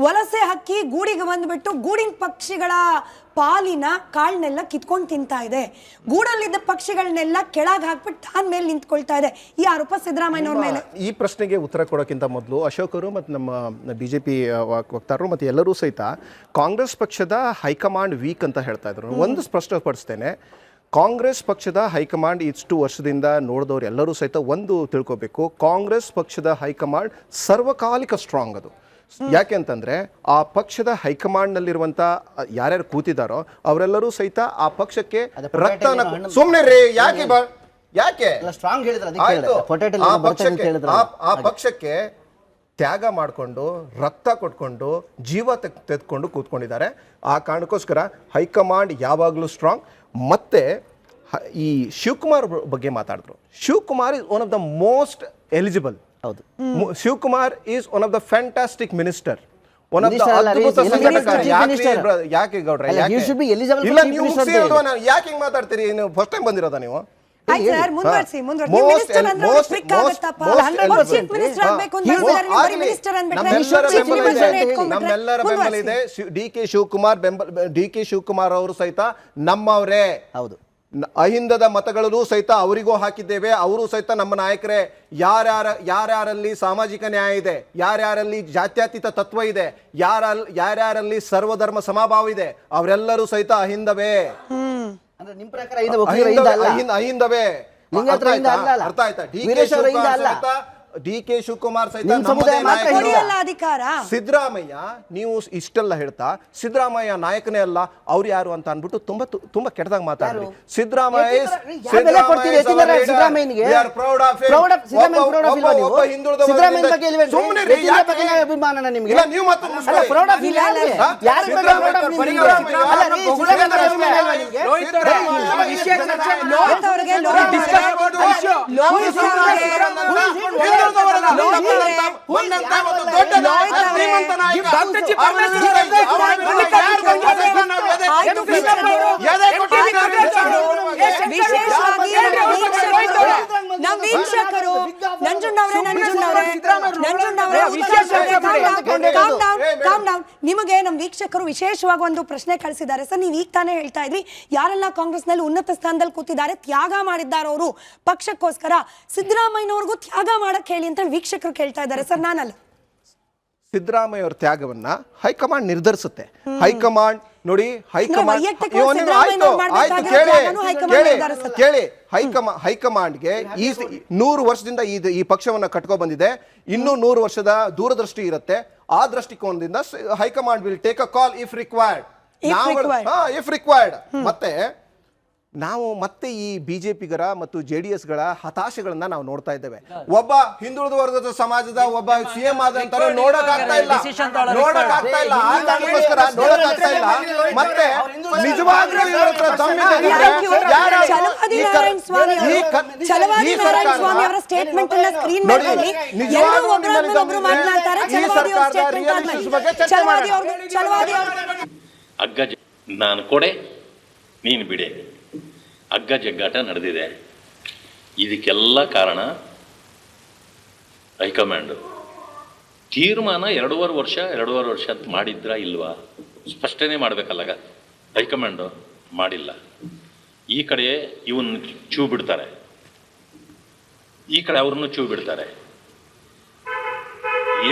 ವಲಸೆ ಹಕ್ಕಿ ಗೂಡಿಗೆ ಬಂದ್ಬಿಟ್ಟು ಗೂಡಿನ ಪಕ್ಷಿಗಳ ಪಾಲಿನ ಕಾಳನ್ನೆಲ್ಲ ಕಿತ್ಕೊಂಡು ತಿಂತಾ ಇದೆ. ಗೂಡಲ್ಲಿದ್ದ ಪಕ್ಷಿಗಳನ್ನೆಲ್ಲ ಕೆಳಗೆ ಹಾಕ್ಬಿಟ್ಟು ತಾನ್ ಮೇಲೆ ನಿಂತ್ಕೊಳ್ತಾ ಇದೆ. ಈ ಆರೋಪ ಸಿದ್ದರಾಮಯ್ಯನವ್ರ ಮೇಲೆ. ಈ ಪ್ರಶ್ನೆಗೆ ಉತ್ತರ ಕೊಡೋಕ್ಕಿಂತ ಮೊದಲು ಅಶೋಕ್ ಅವರು ಮತ್ತು ನಮ್ಮ ಬಿಜೆಪಿ ವಕ್ತಾರರು ಮತ್ತು ಎಲ್ಲರೂ ಸಹಿತ ಕಾಂಗ್ರೆಸ್ ಪಕ್ಷದ ಹೈಕಮಾಂಡ್ ವೀಕ್ ಅಂತ ಹೇಳ್ತಾ ಇದ್ರು. ಒಂದು ಸ್ಪಷ್ಟಪಡಿಸ್ತೇನೆ, ಕಾಂಗ್ರೆಸ್ ಪಕ್ಷದ ಹೈಕಮಾಂಡ್ ಇಷ್ಟು ವರ್ಷದಿಂದ ನೋಡಿದವರು ಎಲ್ಲರೂ ಸಹಿತ ಒಂದು ತಿಳ್ಕೋಬೇಕು, ಕಾಂಗ್ರೆಸ್ ಪಕ್ಷದ ಹೈಕಮಾಂಡ್ ಸರ್ವಕಾಲಿಕ ಸ್ಟ್ರಾಂಗ್. ಅದು ಯಾಕೆ ಅಂತಂದ್ರೆ ಆ ಪಕ್ಷದ ಹೈಕಮಾಂಡ್ನಲ್ಲಿರುವಂಥ ಯಾರ್ಯಾರು ಕೂತಿದ್ದಾರೋ ಅವರೆಲ್ಲರೂ ಸಹಿತ ಆ ಪಕ್ಷಕ್ಕೆ ರಕ್ತನ ಸುಮ್ಮನೆ ರೀ ಯಾಕೆ ಆ ಪಕ್ಷಕ್ಕೆ ತ್ಯಾಗ ಮಾಡಿಕೊಂಡು ರಕ್ತ ಕೊಟ್ಕೊಂಡು ಜೀವ ತೆಗೆದುಕೊಂಡು ಕೂತ್ಕೊಂಡಿದ್ದಾರೆ. ಆ ಕಾರಣಕ್ಕೋಸ್ಕರ ಹೈಕಮಾಂಡ್ ಯಾವಾಗಲೂ ಸ್ಟ್ರಾಂಗ್. ಮತ್ತೆ ಈ ಶಿವಕುಮಾರ್ ಬಗ್ಗೆ ಮಾತಾಡಿದ್ರು. Shivakumar is one of the most eligible. ಹೌದು, Shivakumar is one of the fantastic minister, one of the ಅದ್ಭುತ ಸಂಘಟಕ. ಯಾಕೆ ಗೌಡ್ರೆ ಯಾಕೆ ಹಿಂಗ್ ಮಾತಾಡ್ತೀರಿ? ನೀವು ಫಸ್ಟ್ ಟೈಮ್ ಬಂದಿರೋದಾ ನೀವು? ನಮ್ಮೆಲ್ಲರ ಬೆಂಬಲ ಇದೆ. ಡಿ ಕೆ ಶಿವಕುಮಾರ್ ಅವರು ಸಹಿತ ನಮ್ಮವರೇ. ಹೌದು, ಅಹಿಂದದ ಮತಗಳಲ್ಲೂ ಸಹಿತ ಅವರಿಗೂ ಹಾಕಿದ್ದೇವೆ. ಅವರು ಸಹಿತ ನಮ್ಮ ನಾಯಕರೇ. ಯಾರ್ಯಾರಲ್ಲಿ ಸಾಮಾಜಿಕ ನ್ಯಾಯ ಇದೆ, ಯಾರ್ಯಾರಲ್ಲಿ ಜಾತ್ಯತೀತ ತತ್ವ ಇದೆ, ಯಾರ್ಯಾರಲ್ಲಿ ಸರ್ವಧರ್ಮ ಸಮಭಾವ ಇದೆ, ಅವರೆಲ್ಲರೂ ಸಹಿತ ಅಹಿಂದವೇ. ಅಹಿಂದವೇ. ಅರ್ಥ ಆಯ್ತಾ? ಡಿ ಕೆ ಶಿವಕುಮಾರ್ ಸಹಿತ ಸಿದ್ದರಾಮಯ್ಯ. ನೀವು ಇಷ್ಟೆಲ್ಲ ಹೇಳ್ತಾ ಸಿದ್ದರಾಮಯ್ಯ ನಾಯಕನೇ ಅಲ್ಲ, ಅವ್ರು ಯಾರು ಅಂತ ಅನ್ಬಿಟ್ಟು ತುಂಬಾ ಕೆಟ್ಟದಾಗ ಮಾತಾಡ್ರಿ. ಸಿದ್ದರಾಮಯ್ಯ ನಿಮಗೆ ನಮ್ಮ ವೀಕ್ಷಕರು ವಿಶೇಷವಾಗಿ ಒಂದು ಪ್ರಶ್ನೆ ಕಳಿಸಿದ್ದಾರೆ ಸರ್. ನೀವು ಈಗ ತಾನೇ ಹೇಳ್ತಾ ಇದ್ರಿ ಯಾರೆಲ್ಲ ಕಾಂಗ್ರೆಸ್ ನಲ್ಲಿ ಉನ್ನತ ಸ್ಥಾನದಲ್ಲಿ ಕೂತಿದ್ದಾರೆ, ತ್ಯಾಗ ಮಾಡಿದ್ದಾರೆ ಅವರು ಪಕ್ಷಕ್ಕೋಸ್ಕರ. ಸಿದ್ದರಾಮಯ್ಯನವ್ರಿಗೂ ತ್ಯಾಗ ಮಾಡಕ್ ಹೇಳಿ ಅಂತ ವೀಕ್ಷಕರು ಕೇಳ್ತಾ ಇದ್ದಾರೆ ಸರ್. ನಾನಲ್ಲ, ಸಿದ್ದರಾಮಯ್ಯ ಅವ್ರ ತ್ಯಾಗವನ್ನ ಹೈಕಮಾಂಡ್ ನಿರ್ಧರಿಸುತ್ತೆ. ಹೈಕಮಾಂಡ್ ನೋಡಿ, ಹೈಕಮಾಂಡ್ಗೆ ಈ 100 ವರ್ಷದಿಂದ ಈ ಪಕ್ಷವನ್ನ ಕಟ್ಕೊ ಬಂದಿದೆ. ಇನ್ನೂ 100 ವರ್ಷದ ದೂರದೃಷ್ಟಿ ಇರುತ್ತೆ. ಆ ದೃಷ್ಟಿಕೋನದಿಂದ high command will take a call if required. ಮತ್ತೆ ಈ ಬಿಜೆಪಿಗರ ಮತ್ತು ಜೆಡಿಎಸ್ ಗಳ ಹತಾಶೆಗಳನ್ನ ನಾವು ನೋಡ್ತಾ ಇದ್ದೇವೆ. ಒಬ್ಬ ಹಿಂದುಳಿದ ವರ್ಗದ ಸಮಾಜದ ಒಬ್ಬ ಸಿಎಂ ಆದಂತರ ನೋಡಕ್ ಆಗ್ತಾ ಇಲ್ಲ. ಮತ್ತೆ ನಿಜವಾಗ್ಲೂ ನಾನು ಕೊಡೆ ನೀನು ಬಿಡೆ ಹಗ್ಗ ಜಗ್ಗಾಟ ನಡೆದಿದೆ. ಇದಕ್ಕೆಲ್ಲ ಕಾರಣ ಹೈಕಮಾಂಡು ತೀರ್ಮಾನ 2.5 ವರ್ಷ ಅಂತ ಮಾಡಿದ್ರ ಇಲ್ವಾ ಸ್ಪಷ್ಟನೆ ಮಾಡಬೇಕಲ್ಲ. ಹೈಕಮಾಂಡು ಮಾಡಿಲ್ಲ. ಈ ಕಡೆ ಇವನ್ ಚೂ ಬಿಡ್ತಾರೆ, ಈ ಕಡೆ ಅವ್ರನ್ನು ಚೂ ಬಿಡ್ತಾರೆ.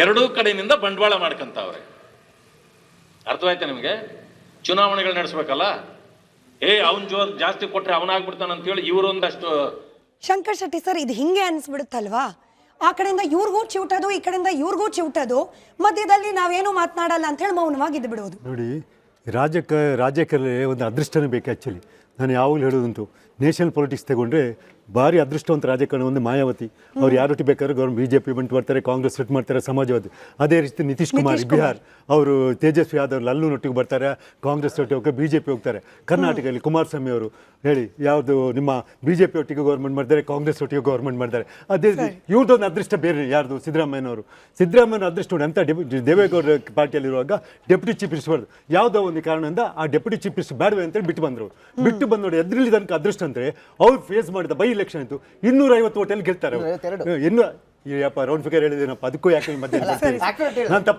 ಎರಡೂ ಕಡೆಯಿಂದ ಬಂಡವಾಳ ಮಾಡ್ಕೊಂತವ್ರೆ. ಅರ್ಥವಾಯ್ತಾ ನಿಮಗೆ? ಚುನಾವಣೆಗಳು ನಡೆಸ್ಬೇಕಲ್ಲ, ಅವನ್ ಜಾಸ್ತಿ ಕೊಟ್ರೆ ಅವನಾಗ್ಬಿಡ್ತಾನ ಅಂತ ಹೇಳಿ ಇವರೊಂದಷ್ಟು. ಶಂಕರ್ ಶೆಟ್ಟಿ ಸರ್, ಇದು ಹಿಂಗೆ ಅನ್ಸ್ಬಿಡುತ್ತಲ್ವಾ? ಆ ಕಡೆಯಿಂದ ಇವ್ರಿಗೂ ಚಿವುಟೋದು, ಈ ಕಡೆಯಿಂದ ಇವ್ರಿಗೂ ಚಿವುಟೋದು, ಮಧ್ಯದಲ್ಲಿ ನಾವೇನು ಮಾತನಾಡಲ್ಲ ಅಂತ ಹೇಳಿ ಮೌನವಾಗಿದ್ದು ಬಿಡೋದು. ನೋಡಿ, ರಾಜ್ಯಕ್ಕೆ ಒಂದು ಅದೃಷ್ಟನೇ ಬೇಕು. ಆ್ಯಕ್ಚುಲಿ ನಾನು ಯಾವಾಗಲೂ ಹೇಳೋದಂತೂ, ನೇಷನಲ್ ಪೊಲಿಟಿಕ್ಸ್ ತಗೊಂಡ್ರೆ ಭಾರಿ ಅದೃಷ್ಟವಂತ ರಾಜಕಾರಣ ಒಂದು ಮಾಯಾವತಿ. ಅವ್ರು ಯಾರೊಟ್ಟಿಗೆ ಬೇಕಾದ್ರೂ ಗೌರ್ಮೆಂಟ್ ಬಿಜೆಪಿ ಬಂದು ಬರ್ತಾರೆ, ಕಾಂಗ್ರೆಸ್ ಸೆಟ್ ಮಾಡ್ತಾರೆ, ಸಮಾಜವಾದಿ. ಅದೇ ರೀತಿ ನಿತೀಶ್ ಕುಮಾರ್ ಬಿಹಾರ್, ಅವರು ತೇಜಸ್ವಿ ಯಾದವ್ ಲಲ್ಲೂನೊಟ್ಟಿಗೆ ಬರ್ತಾರೆ, ಕಾಂಗ್ರೆಸ್ ಒಟ್ಟಿಗೆ ಹೋಗ್ತಾರೆ, ಬಿಜೆಪಿ ಹೋಗ್ತಾರೆ. ಕರ್ನಾಟಕದಲ್ಲಿ ಕುಮಾರಸ್ವಾಮಿ ಅವರು ಹೇಳಿ ಯಾವುದು ನಿಮ್ಮ ಬಿಜೆಪಿ ಒಟ್ಟಿಗೆ ಗೌರ್ಮೆಂಟ್ ಮಾಡ್ತಾರೆ, ಕಾಂಗ್ರೆಸ್ ಒಟ್ಟಿಗೆ ಗೌರ್ಮೆಂಟ್ ಮಾಡ್ತಾರೆ. ಅದೇ ಇವ್ರದ್ದೊಂದು ಅದೃಷ್ಟ ಬೇರೆ. ಯಾರ್ದು? ಸಿದ್ದರಾಮಯ್ಯನವರು. ಸಿದ್ದರಾಮಯ್ಯನ ಅದೃಷ್ಟ ನೋಡಿ, ಅಂತ ದೇವೇಗೌಡ ಪಾರ್ಟಿಯಲ್ಲಿರುವಾಗ ಡೆಪ್ಯೂಟಿ ಚೀಫ್ ಮಿನಿಸ್ಟರ್ ಬರೋದು ಯಾವುದೋ ಒಂದು ಕಾರಣದಿಂದ ಆ ಡೆಪ್ಯೂಟಿ ಚೀಫ್ ಮಿನಿಸ್ಟರ್ ಬೇಡವೆ ಅಂತೇಳಿ ಬಿಟ್ಟು ಬಂದರು. ಬಿಟ್ಟು ಬಂದು ನೋಡಿ, ಎದ್ರಲ್ಲಿ ತನಕ ಅದೃಷ್ಟ ಅಂದರೆ ಅವ್ರು ಫೇಸ್ ಮಾಡಿದ ಬೈ ಎಲೆಕ್ಷನ್ ಇತ್ತು 250 ಓಟಲ್ಲಿ ಗೆಲ್ತಾರೆ. ಯಪ್ಪ ರೌಂಡ್ ಫಿಗರ್ ಹೇಳಿದೇನಪ್ಪ, ಅದಕ್ಕೂ ಯಾಕೆ ಮಧ್ಯೆ ನಾನು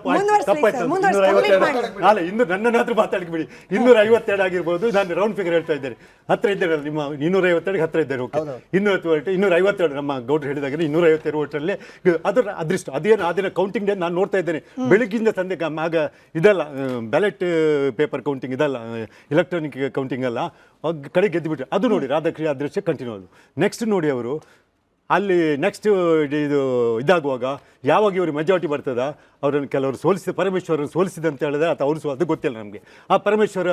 ಮುಂದುವರ್ಸಿ ತಪ್ಪಾಯ್ತು ಸರ್, 252 ಅಲ್ಲ, ಇನ್ನು ನನ್ನನ್ನಾದ್ರೂ ಮಾತಾಡ್ಬಿಡಿ. 252 ಆಗಿರ್ಬೋದು, ನಾನು ರೌಂಡ್ ಫಿಗರ್ ಹೇಳ್ತಾ ಇದ್ದೇನೆ. ಹತ್ರ ಇದ್ದೇನೆ ನಿಮ್ಮ 252 ಹತ್ರ ಇದ್ದೇನೆ. ಓಕೆ, 252 ನಮ್ಮ ಗೌಡ್ರು ಹೇಳಿದಾಗ 252 ಓಟಲ್ಲಿ ಅದರ ಅದೃಷ್ಟ. ಅದೇನು ಅದನ್ನ ಕೌಂಟಿಂಗ್ ಡೇ ನಾನು ನೋಡ್ತಾ ಇದ್ದೇನೆ ಬೆಳಗ್ಗಿಂದ ಸಂಜೆ. ಆಗ ಇದಲ್ಲ ಬ್ಯಾಲೆಟ್ ಪೇಪರ್ ಕೌಂಟಿಂಗ್, ಇದಲ್ಲ ಎಲೆಕ್ಟ್ರಾನಿಕ್ ಕೌಂಟಿಂಗ್ ಅಲ್ಲ, ಕಡೆ ಗೆದ್ದುಬಿಟ್ರೆ ಅದು ನೋಡಿ ರಾಧಾಕೃಷ್ಣ ಅದೃಶ್ಯ ಕಂಟಿನ್ಯೂ ಅದು. ನೆಕ್ಸ್ಟ್ ನೋಡಿ ಅವರು ಅಲ್ಲಿ ನೆಕ್ಸ್ಟ್ ಇದು ಇದಾಗುವಾಗ ಯಾವಾಗ ಇವ್ರಿಗೆ ಮೆಜಾರಿಟಿ ಬರ್ತದ, ಅವರನ್ನು ಕೆಲವರು ಪರಮೇಶ್ವರನ್ನು ಸೋಲಿಸಿದೆ ಅಂತ ಹೇಳಿದ್ರೆ ಅಥವಾ ಅವರು ಅದು ಗೊತ್ತಿಲ್ಲ ನಮಗೆ. ಆ ಪರಮೇಶ್ವರ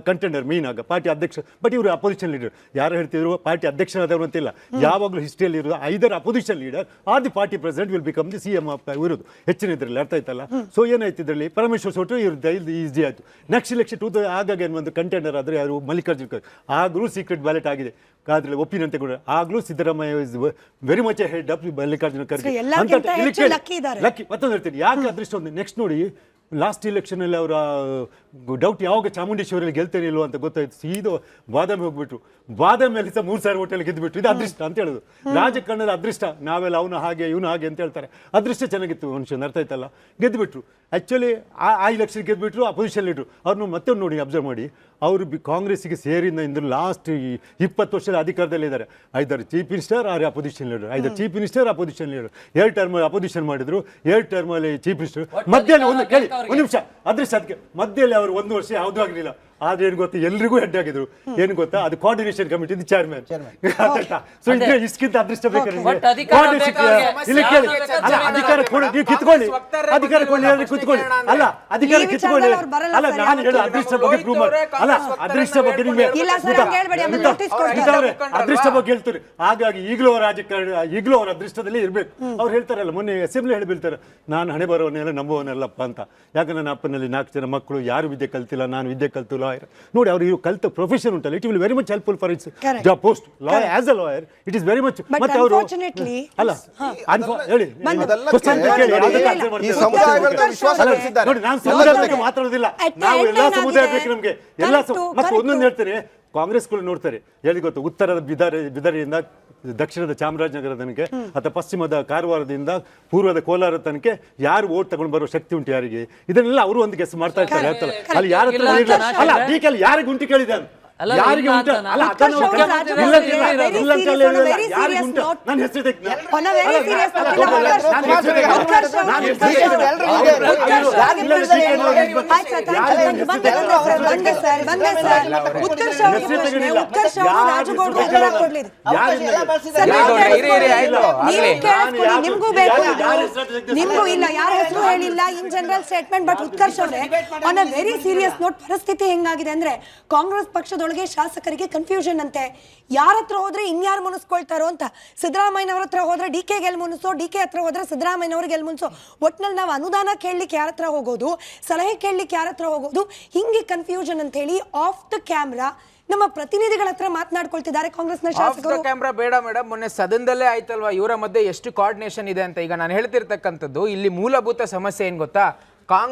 ಕಂಟೆಂಡರ್ ಮೀನ್ ಆಗ ಪಾರ್ಟಿ ಅಧ್ಯಕ್ಷ, ಬಟ್ ಇವರು ಅಪೋಸಿಷನ್ ಲೀಡರ್. ಯಾರು ಹೇಳ್ತಿದ್ರು ಪಾರ್ಟಿ ಅಧ್ಯಕ್ಷರಾದವರು ಅಂತಿಲ್ಲ, ಯಾವಾಗಲೂ ಹಿಸ್ಟ್ರಿಯಲ್ಲಿ ಇರೋದು either opposition leader or the party president will become the CM ಇರೋದು ಹೆಚ್ಚಿನ ಇದರಲ್ಲಿ, ಅರ್ಥ ಆಯ್ತಲ್ಲ. ಸೊ ಏನಾಯ್ತು ಇದರಲ್ಲಿ ಪರಮೇಶ್ವರ್ ಸೋಟು ಇವ್ರದ್ದು ಈಸಿ ಆಯಿತು. ನೆಕ್ಸ್ಟ್ ಇಲೆಕ್ಷನ್ ಆಗಾಗ ಒಂದು ಕಂಟೆಂಡರ್ ಆದರೆ ಯಾರು ಮಲ್ಲಿಕಾರ್ಜುನ್ ಖರ್ಗೆ, ಆಗಲೂ ಸೀಕ್ರೆಟ್ ಬ್ಯಾಲೆಟ್ ಆಗಿದೆ, ಅದರಲ್ಲಿ ಒಪಿನಿಯನ್ ತಗೊಂಡ್ರೆ ಆಗಲೂ Siddaramaiah is very much head of Mallikarjuna Kharge ಅಂತ ಲಕ್ಕಿ. ಮತ್ತೊಂದು ಹೇಳ್ತೀನಿ ಯಾಕೆ ಅದೃಷ್ಟ ಒಂದು. ನೆಕ್ಸ್ಟ್ ನೋಡಿ ಲಾಸ್ಟ್ ಇಲೆಕ್ಷನಲ್ಲಿ ಅವರ ಡೌಟ್ ಯಾವಾಗ ಚಾಮುಂಡೇಶ್ವರಿಯಲ್ಲಿ ಗೆಲ್ತೇನೆ ಇಲ್ವೋ ಅಂತ ಗೊತ್ತಾಯ್ತು, ಸೀದಾ ಬಾದಾಮಿ ಹೋಗ್ಬಿಟ್ರು. ಬಾದಾಮಿಯಲ್ಲಿ ಸಹ 3,000 ಹೋಟೆಲ್ ಗೆದ್ದುಬಿಟ್ರು. ಇದು ಅದೃಷ್ಟ ಅಂತ ಹೇಳೋದು, ರಾಜಕಾರಣದ ಅದೃಷ್ಟ. ನಾವೆಲ್ಲ ಅವನು ಹಾಗೆ ಇವನು ಹಾಗೆ ಅಂತ ಹೇಳ್ತಾರೆ, ಅದೃಷ್ಟ ಚೆನ್ನಾಗಿತ್ತು ಮನುಷ್ಯನ, ಅರ್ಥ ಆಯ್ತಲ್ಲ. ಗೆದ್ದುಬಿಟ್ರು ಆ್ಯಕ್ಚುಲಿ ಆ ಇಲೆಕ್ಷನ್ ಗೆದ್ದುಬಿಟ್ರು, ಅಪೋಸಿಷನ್ ಲೀಡ್ರು. ಅವ್ರನ್ನ ಮತ್ತೆ ನೋಡಿ ಅಬ್ಸರ್ವ್ ಮಾಡಿ, ಅವರು ಕಾಂಗ್ರೆಸ್ಸಿಗೆ ಸೇರಿದ ಲಾಸ್ಟ್ 20 ವರ್ಷದ ಅಧಿಕಾರದಲ್ಲಿದ್ದಾರೆ. Either chief minister or opposition leader, either chief minister opposition leader. 2 term opposition ಮಾಡಿದ್ರು, 2 ಟರ್ಮಲ್ಲಿ ಚೀಫ್ ಮಿನಿಸ್ಟರ್. ಮಧ್ಯದಲ್ಲಿ ಒಂದು ಕೇಳಿ ಒಂದು ನಿಮಿಷ, ಅದೃಷ್ಟ ಅದಕ್ಕೆ ಮಧ್ಯದಲ್ಲಿ ಅವರು 1 ವರ್ಷ ಯಾವುದೂ ಆಗಲಿಲ್ಲ. ಆದ್ರೆ ಏನು ಗೊತ್ತಾ, ಎಲ್ರಿಗೂ ಹೆಡ್ ಆಗಿದ್ರು. ಏನು ಗೊತ್ತಾ, ಅದು ಕೋಆರ್ಡಿನೇಷನ್ ಕಮಿಟಿ ಚೇರ್ಮನ್. ಸೊ ಇದ್ರೆ ಇಷ್ಟಕ್ಕಿಂತ ಅದೃಷ್ಟ ಬೇಕಾದ್ರೆ ಇಲ್ಲಿ ಕೇಳಿ. ಅಲ್ಲ ಅಧಿಕಾರ ಕೊಡಿ, ನೀವು ಕಿತ್ಕೊಳ್ಳಿ, ಅಧಿಕಾರ ಕೊಡಿ, ಕುತ್ಕೊಳ್ಳಿ. ಅಲ್ಲ ಅಧಿಕಾರ ಕಿತ್ಕೊಳ್ಳಿ. ಅಲ್ಲ ನಾನು ಹೇಳೋ ಅದೃಷ್ಟ ಬಗ್ಗೆ ಪ್ರೂವ್ ಮಾಡಿ. ಅಲ್ಲ ಅದೃಷ್ಟ ಬಗ್ಗೆ ನಿಮಗೆ ಅದೃಷ್ಟ ಬಗ್ಗೆ ಹೇಳ್ತಾರೆ. ಹಾಗಾಗಿ ಈಗಲೂ ಅವರ ರಾಜಕಾರಣ, ಈಗಲೂ ಅವರ ಅದೃಷ್ಟದಲ್ಲಿ ಇರ್ಬೇಕು. ಅವ್ರು ಹೇಳ್ತಾರಲ್ಲ, ಮೊನ್ನೆ ಅಸೆಂಬ್ಲಿ ಹೇಳಿ ಬೀಳ್ತಾರೆ, ನಾನು ಹಣೆ ಬರೋವನ್ನೆಲ್ಲ ನಂಬುವವನಲ್ಲಪ್ಪ ಅಂತ. ಯಾಕೆ ನನ್ನ ಅಪ್ಪನಲ್ಲಿ 4 ಜನ ಮಕ್ಕಳು, ಯಾರು ವಿದ್ಯೆ ಕಲ್ತಿಲ್ಲ, ನಾನು ವಿದ್ಯೆ ಕಲ್ತು ಲಾಯರ್. ನೋಡಿ ಅವರು ಕಲ್ತ ಪ್ರೊಫೆಷನ್ ಉಂಟಲ್ಲ, it will very much helpful for it's job post lawyer. As a lawyer it is very much. ಮತ್ತೆ ಅವರು ಅಲ್ಲ ಹೇಳಿ ನೋಡಿ, ನಾನು ಸಮುದಾಯ ಬಗ್ಗೆ ಮಾತಾಡೋದಿಲ್ಲ, ನಾವು ಎಲ್ಲಾ ಸಮುದಾಯ ಬೇಕು ನಮಗೆ ಎಲ್ಲ. ಮತ್ತೆ ಒಂದೊಂದು ಹೇಳ್ತಾರೆ, ಕಾಂಗ್ರೆಸ್ಗಳು ನೋಡ್ತಾರೆ ಹೇಳಿ ಗೊತ್ತು, ಉತ್ತರದ ಬಿದರಿಯಿಂದ ದಕ್ಷಿಣದ ಚಾಮರಾಜನಗರ ತನಕ ಅಥವಾ ಪಶ್ಚಿಮದ ಕಾರವಾರದಿಂದ ಪೂರ್ವದ ಕೋಲಾರ ತನಕ ಯಾರು ಓಟ್ ತಗೊಂಡು ಬರೋ ಶಕ್ತಿ ಉಂಟು ಯಾರಿಗೆ, ಇದನ್ನೆಲ್ಲ ಅವರು ಒಂದು ಗೆಸ್ ಮಾಡ್ತಾ ಇರ್ತಾರೆ. ಹೇಳ್ತಾರೆ ಅಲ್ಲಿ ಯಾರ ಅಲ್ಲ ಡಿಕೆಲ್ ಯಾರಿಗೆ ಉಂಟು ಕೇಳಿದ್ದಾನೆ, ಯಾರಿಗೆ ಉಂಟು ಅಲ್ಲ ಯಾರಿಗೆ ಉಂಟು ನನ್ನ ಹೆಸರು ನಿಮ್ಗೂ ಬೇಕು, ನಿಮ್ಗೂ ಇಲ್ಲ, ಯಾರ ಹೆಸರು ಹೇಳಿಲ್ಲ in general statement. But Utkarsh ಅವರೇ, on a very serious note, ಪರಿಸ್ಥಿತಿ ಹೆಂಗಾಗಿದೆ ಅಂದ್ರೆ ಕಾಂಗ್ರೆಸ್ ಪಕ್ಷದೊಳಗೆ ಶಾಸಕರಿಗೆ ಕನ್ಫ್ಯೂಷನ್ ಅಂತೆ. ಯಾರ ಹತ್ರ ಹೋದ್ರೆ ಇನ್ಯಾರು ಮುನಿಸ್ಕೊಳ್ತಾರೋ ಅಂತ. ಸಿದ್ದರಾಮಯ್ಯನವ್ರ ಹತ್ರ ಹೋದ್ರೆ DK ಗೆಲ್ ಮುನಿಸೋ, DK ಹತ್ರ ಹೋದ್ರೆ ಸಿದ್ದರಾಮಯ್ಯನವ್ರಿಗೆ ಗೆಲ್ ಮುನಿಸೋ. ಒಟ್ನಲ್ಲಿ ನಾವು ಅನುದಾನ ಕೇಳಲಿಕ್ಕೆ ಯಾರ ಹತ್ರ ಹೋಗೋದು, ಸಲಹೆ ಕೇಳಲಿಕ್ಕೆ ಯಾರ ಹತ್ರ ಹೋಗೋದು, ಹಿಂಗೆ ಕನ್ಫ್ಯೂಷನ್ ಅಂತ ಹೇಳಿ ಆಫ್ ದ ಕ್ಯಾಮ್ರಾ ನಮ್ಮ ಪ್ರತಿನಿಧಿಗಳ ಹತ್ರ ಮಾತನಾಡ್ಕೊಳ್ತಿದ್ದಾರೆ ಕಾಂಗ್ರೆಸ್ನ ಶಾಸಕರು. ಕ್ಯಾಮ್ರಾ ಬೇಡ ಮೇಡಮ್, ಮೊನ್ನೆ ಸದನದಲ್ಲೇ ಆಯ್ತಲ್ವಾ ಇವರ ಮಧ್ಯೆ ಎಷ್ಟು ಕೋಆರ್ಡಿನೇಷನ್ ಇದೆ ಅಂತ. ಈಗ ನಾನು ಹೇಳ್ತಿರ್ತಕ್ಕಂಥದ್ದು ಇಲ್ಲಿ ಮೂಲಭೂತ ಸಮಸ್ಯೆ ಏನ್ ಗೊತ್ತಾ, ಕಾಂಗ್ರೆಸ್